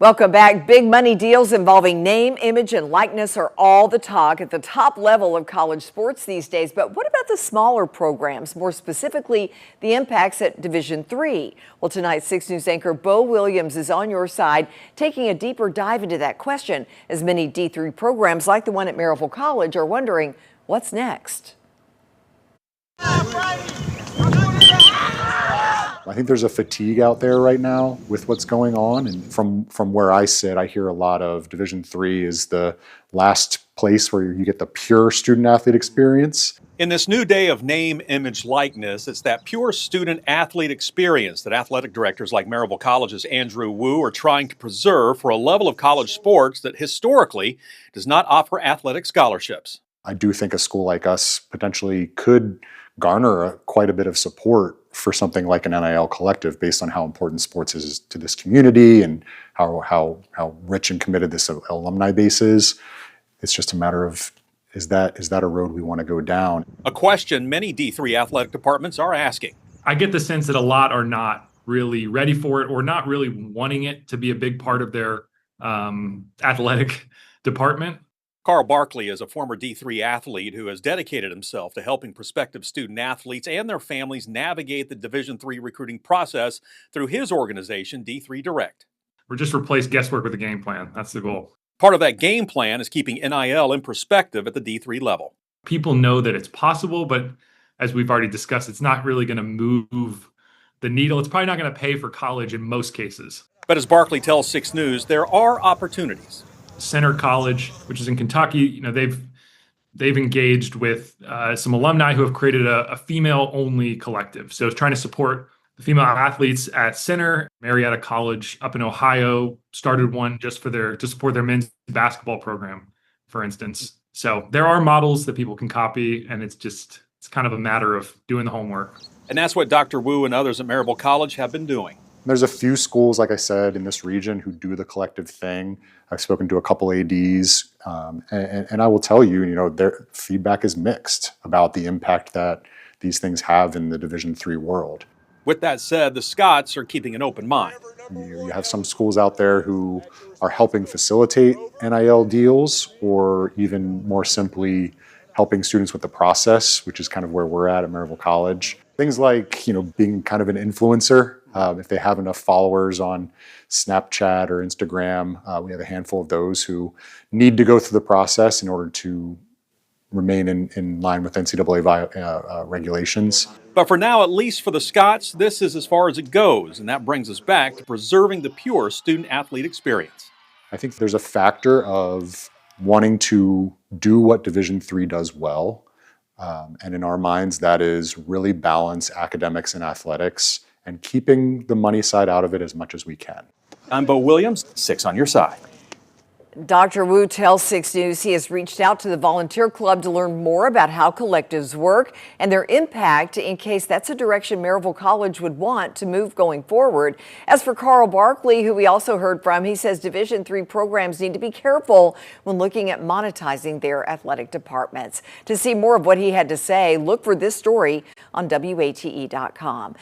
Welcome back. Big money deals involving name, image, and likeness are all the talk at the top level of college sports these days. But what about the smaller programs, more specifically the impacts at Division III? Well, tonight, 6 News anchor Bo Williams is on your side, taking a deeper dive into that question, as many D3 programs like the one at Maryville College are wondering what's next. I think there's a fatigue out there right now with what's going on, and from where I sit, I hear a lot of Division III is the last place where you get the pure student-athlete experience. In this new day of name, image, likeness, it's that pure student-athlete experience that athletic directors like Maryville College's Andrew Wu are trying to preserve for a level of college sports that historically does not offer athletic scholarships. I do think a school like us potentially could garner quite a bit of support for something like an NIL collective based on how important sports is to this community and how rich and committed this alumni base is. It's just a matter of, is that a road we want to go down? A question many D3 athletic departments are asking. I get the sense that a lot are not really ready for it or not really wanting it to be a big part of their athletic department. Carl Barkley is a former D3 athlete who has dedicated himself to helping prospective student athletes and their families navigate the Division III recruiting process through his organization, D3 Direct. Or just replace guesswork with a game plan. That's the goal. Part of that game plan is keeping NIL in perspective at the D3 level. People know that it's possible, but as we've already discussed, it's not really going to move the needle. It's probably not going to pay for college in most cases. But as Barkley tells 6 News, there are opportunities. Center College, which is in Kentucky, they've engaged with some alumni who have created a female-only collective. So it's trying to support the female athletes at Center. Marietta College up in Ohio started one just to support their men's basketball program, for instance. So there are models that people can copy, and it's kind of a matter of doing the homework. And that's what Dr. Wu and others at Maryville College have been doing. There's a few schools, like I said, in this region who do the collective thing. I've spoken to a couple ADs, and I will tell you, their feedback is mixed about the impact that these things have in the Division III world. With that said, the Scots are keeping an open mind. You have some schools out there who are helping facilitate NIL deals, or even more simply, helping students with the process, which is kind of where we're at Maryville College. Things like, being kind of an influencer. If they have enough followers on Snapchat or Instagram, we have a handful of those who need to go through the process in order to remain in line with NCAA regulations. But for now, at least for the Scots, this is as far as it goes. And that brings us back to preserving the pure student-athlete experience. I think there's a factor of wanting to do what Division III does well. And in our minds, that is really balance academics and athletics and keeping the money side out of it as much as we can. I'm Bo Williams, 6 on your side. Dr. Wu tells 6 News he has reached out to the volunteer club to learn more about how collectives work and their impact in case that's a direction Maryville College would want to move going forward. As for Carl Barkley, who we also heard from, he says Division III programs need to be careful when looking at monetizing their athletic departments. To see more of what he had to say, look for this story on WATE.com.